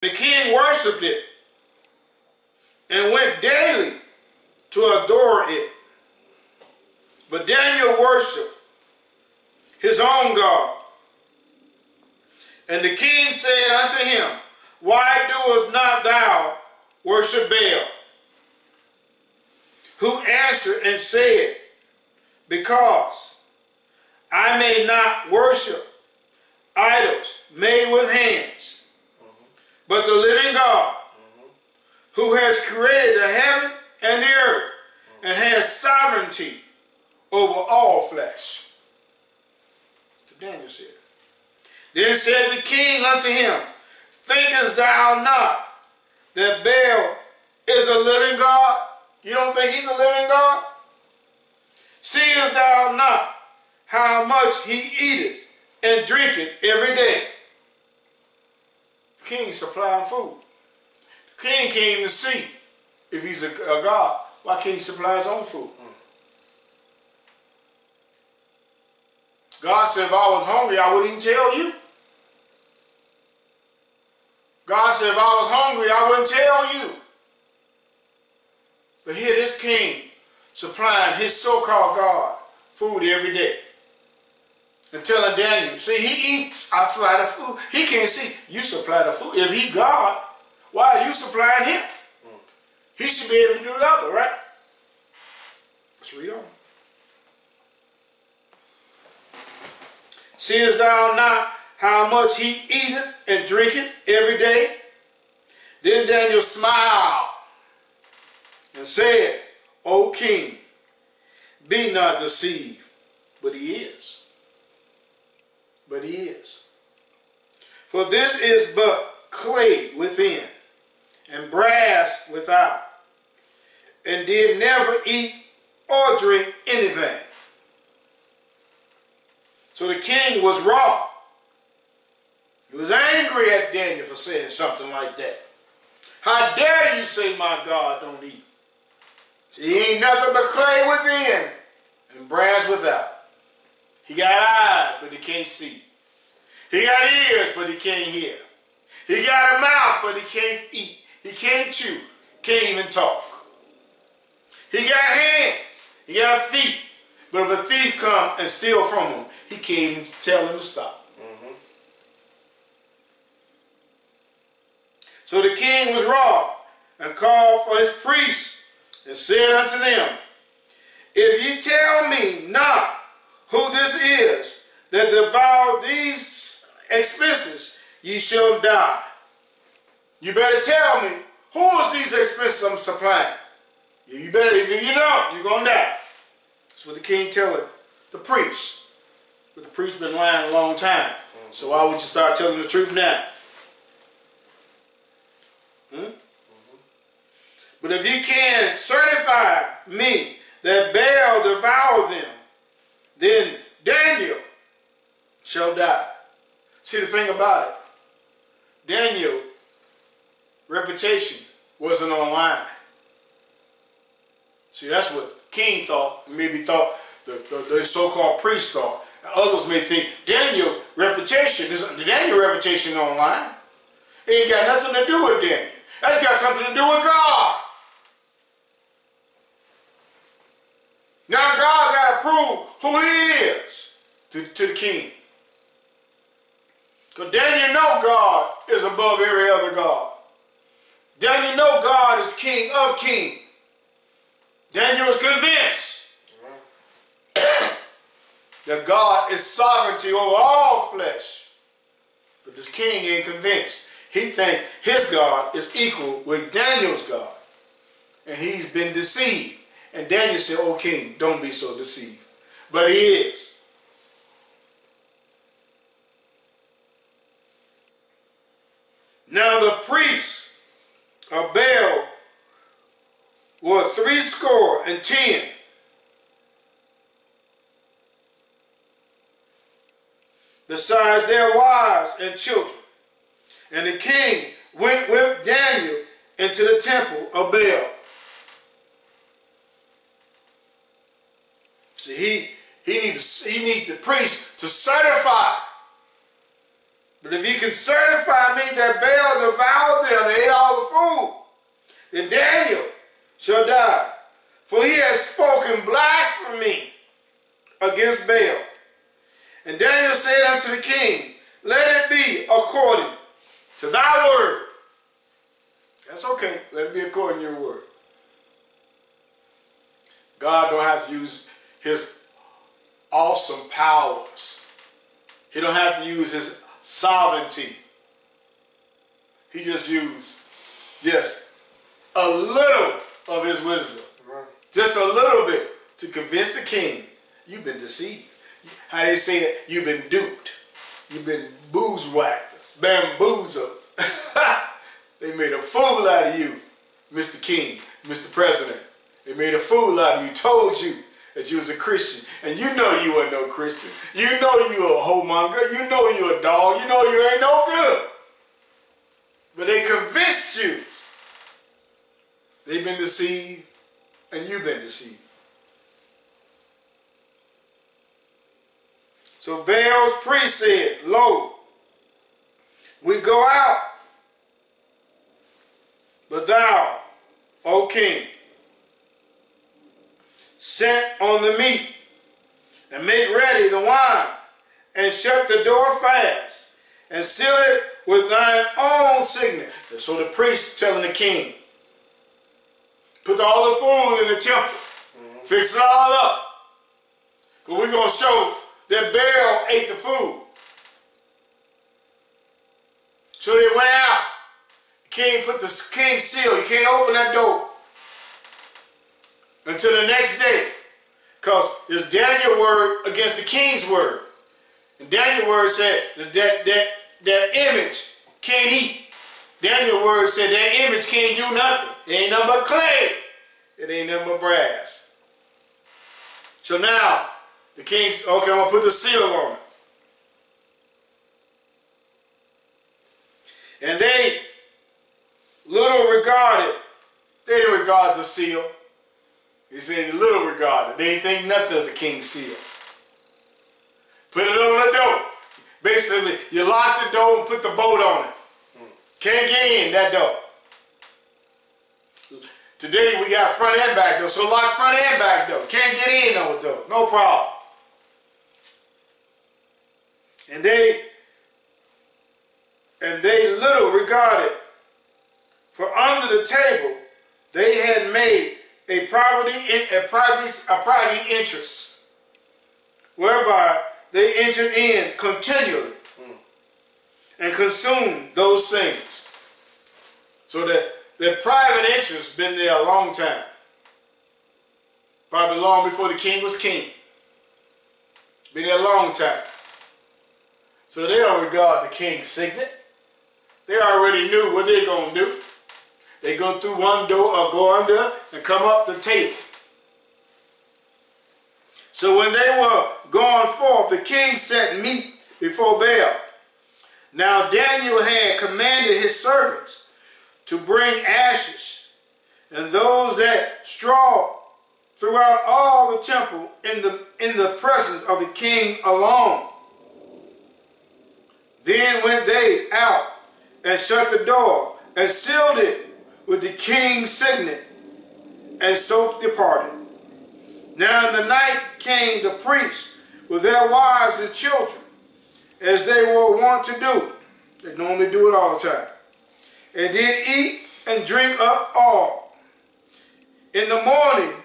The king worshipped it and went daily to adore it. But Daniel worshipped his own God. And the king said unto him, Why doest not thou worship Baal? Who answered and said, Because I may not worship idols made with hands, but the living God, who has created the heaven and the earth, and has sovereignty over all flesh. So Daniel said. Then said the king unto him, Thinkest thou not that Baal is a living God? You don't think he's a living God? Seest thou not how much he eateth and drinketh every day? The king supplying food. The king can't even see if he's a God. Why can't he supply his own food? God said, if I was hungry, I wouldn't even tell you. God said, if I was hungry, I wouldn't tell you. But here this king supplying his so-called God food every day. And telling Daniel, see, he eats, I supply the food. He can't see, you supply the food. If he God, why are you supplying him? He should be able to do the other, right? Let's read on. Seest thou not how much he eateth and drinketh every day? Then Daniel smiled and said, O king, be not deceived. But he is. But he is. For this is but clay within, and brass without, and did never eat or drink anything. So the king was wroth. He was angry at Daniel for saying something like that. How dare you say my God don't eat? See, he ain't nothing but clay within and brass without. He got eyes, but he can't see. He got ears, but he can't hear. He got a mouth, but he can't eat. He can't chew. Can't even talk. He got hands. He got feet. But if a thief come and steal from him, he can't even tell him to stop. So the king was wroth and called for his priests and said unto them, If ye tell me not who this is that devour these expenses, ye shall die. You better tell me, who is these expenses I'm supplying? You better, if you don't, you're going to die. That's what the king telling the priest. But the priest been lying a long time. So why would you start telling the truth now? But if you can certify me that Baal devour them, then Daniel shall die. See, the thing about it, Daniel's reputation wasn't online. See, that's what king thought, maybe thought, the so-called priest thought. Others may think Daniel's reputation online. It ain't got nothing to do with Daniel. That's got something to do with God. Now God got to prove who he is to the king. Because Daniel know God is above every other God. Daniel know God is king of kings. Daniel is convinced that God is sovereignty over all flesh. But this king ain't convinced. He thinks his God is equal with Daniel's God. And he's been deceived. And Daniel said, O king, don't be so deceived. But he is. Now the priests of Baal were 70, besides their wives and children. And the king went with Daniel into the temple of Baal. See, he needs the priest to certify But if you can certify me that Baal devoured them and ate all the food, then Daniel shall die. For he has spoken blasphemy against Baal. And Daniel said unto the king, let it be according to thy word. That's okay. Let it be according to your word. God don't have to use his awesome powers. He don't have to use his sovereignty. He just used just a little of his wisdom. Right. Just a little bit to convince the king, you've been deceived. How they say it, you've been duped. You've been boozwhacked, bamboozled. They made a fool out of you, Mr. King, Mr. President. They made a fool out of you, told you that you was a Christian. And you know you weren't no Christian. You know you a homemonger. You know you a dog. You know you ain't no good. But they convinced you. They've been deceived, and you've been deceived. So Baal's priest said, lo, we go out, but thou, O king, set on the meat, and make ready the wine, and shut the door fast, and seal it with thine own signet. And so the priest telling the king, put all the food in the temple, fix it all up, because we're going to show that Baal ate the food. So they went out. The king put the king's seal. You can't open that door until the next day, because it's Daniel's word against the king's word. And Daniel's word said that image can't eat. Daniel's word said that image can't do nothing. It ain't nothing but clay. It ain't nothing but brass. So now the king's, okay, I'm going to put the seal on it. And they little regarded, they didn't regard the seal. He said little regarded. They didn't think nothing of the king's seal. Put it on the door. Basically, you lock the door and put the bolt on it. Can't get in that door. Today we got front and back door, so lock front and back door. Can't get in no door. No problem. And they little regarded, for under the table they had made a private interest, whereby they entered in continually and consumed those things. So that their private interest been there a long time. Probably long before the king was king. Been there a long time. So they don't regard the king's signet. They already knew what they're going to do. They go through one door or go under and come up the table. So when they were gone forth, the king set meat before Baal. Now Daniel had commanded his servants to bring ashes, and those that straw throughout all the temple in the presence of the king alone. Then went they out and shut the door and sealed it with the king's signet, and so departed. Now in the night came the priests with their wives and children, as they were wont to do. They normally do it all the time. And did eat and drink up all. In the morning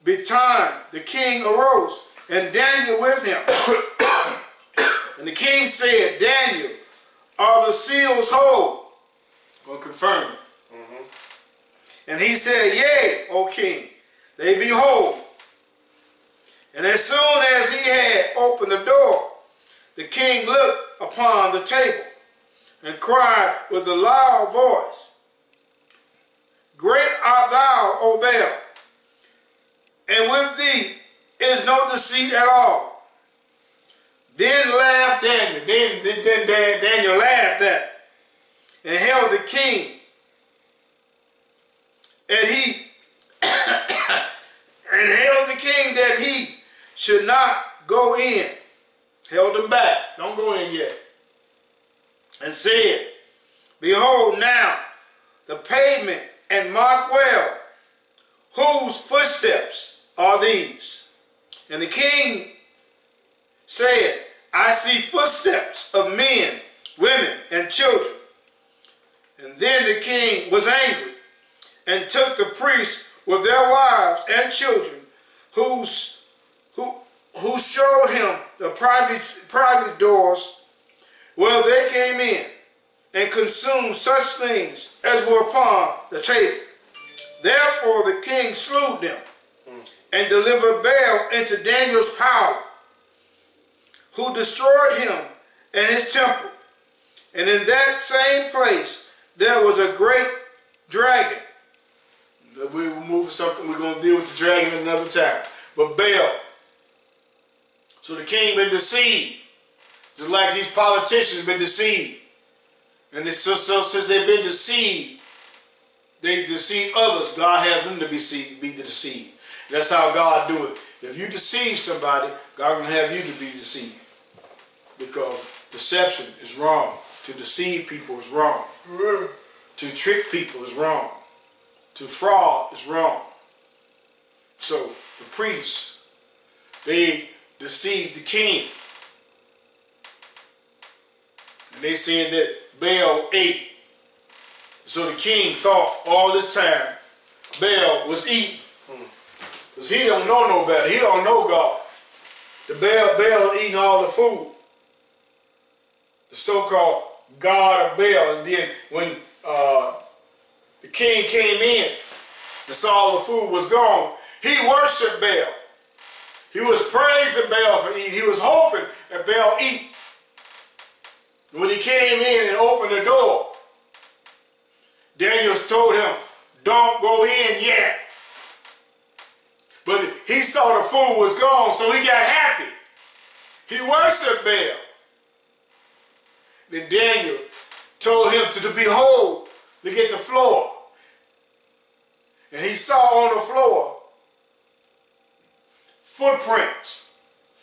betime the king arose, and Daniel with him. And the king said, Daniel, are the seals whole? We'll confirm it. And he said, yea, O king, they be whole. And as soon as he had opened the door, the king looked upon the table and cried with a loud voice, Great art thou, O Baal, and with thee is no deceit at all. Then laughed Daniel. Then Daniel laughed at and held the king. And he and held the king that he should not go in. Held him back. Don't go in yet. and said, Behold now the pavement, and mark well, whose footsteps are these? And the king said, I see footsteps of men, women, and children. And then the king was angry, and took the priests with their wives and children, who showed him the private doors where they came in, and consumed such things as were upon the table. Therefore the king slew them, and delivered Baal into Daniel's power, who destroyed him and his temple. And in that same place there was a great dragon. We will move to something, we're going to deal with the dragon another time. But Baal. So the king been deceived. Just like these politicians been deceived. And so since they've been deceived, they deceive others. God has them to be deceived. That's how God do it. If you deceive somebody, God will have you to be deceived. Because deception is wrong. To deceive people is wrong. To trick people is wrong. To fraud is wrong. So the priests, they deceived the king. And they said that Baal ate. So the king thought all this time Baal was eating. Because he don't know no better. He don't know God. The Baal eating all the food. The so-called God of Baal. And then when the king came in and saw all the food was gone, he worshiped Baal. He was praising Baal for eating. He was hoping that Baal eat. When he came in and opened the door, Daniel told him, don't go in yet. But he saw the food was gone, so he got happy. He worshiped Baal. Then Daniel told him to behold, look at the floor. And he saw on the floor footprints.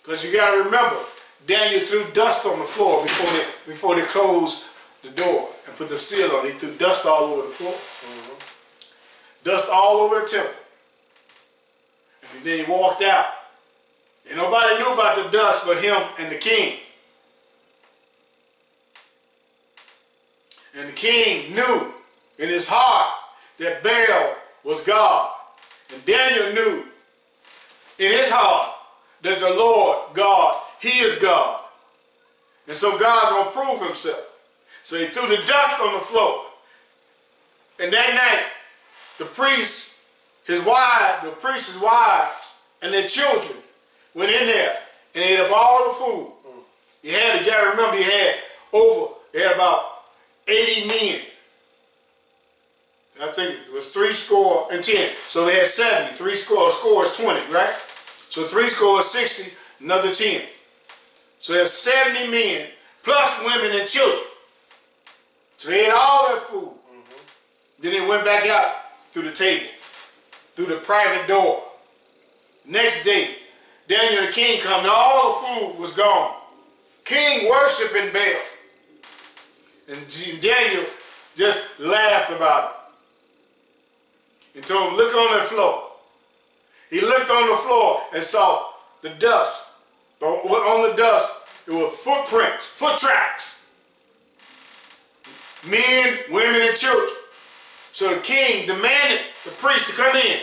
Because you got to remember, Daniel threw dust on the floor before they closed the door and put the seal on it. He threw dust all over the floor. Dust all over the temple. And then he walked out. And nobody knew about the dust but him and the king. And the king knew in his heart that Baal was God. And Daniel knew in his heart that the Lord God, he is God. And so God gonna prove himself. So he threw the dust on the floor. And that night, the priests, his wives, and their children went in there and ate up all the food. You gotta remember, he had about 80 men. I think it was 70. So they had 70. 3 score is 20, right? So 3 score is 60, another 10. So there's 70 men, plus women and children. So they ate all that food. Then they went back out through the table, through the private door. Next day, Daniel the king come, and all the food was gone. King worshiping Baal. And Daniel just laughed about it. And told him, look on the floor. He looked on the floor and saw the dust. But on the dust, there were footprints, foot tracks. Men, women, and children. So the king demanded the priest to come in.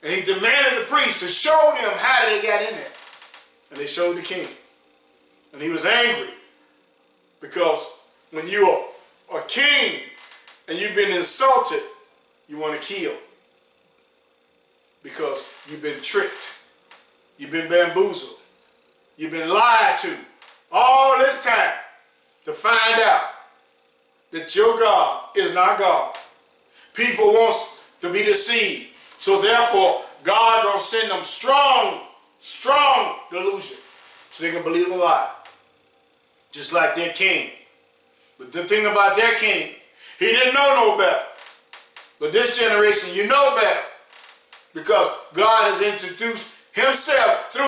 And he demanded the priest to show them how they got in there. And they showed the king. And he was angry. Because when you are a king and you've been insulted, you want to kill. Because you've been tricked. You've been bamboozled. You've been lied to all this time to find out that your God is not God. People want to be deceived. So therefore, God gonna send them strong delusion so they can believe a lie. Just like their king. But the thing about their king, he didn't know no better. But this generation, you know better. Because God has introduced himself through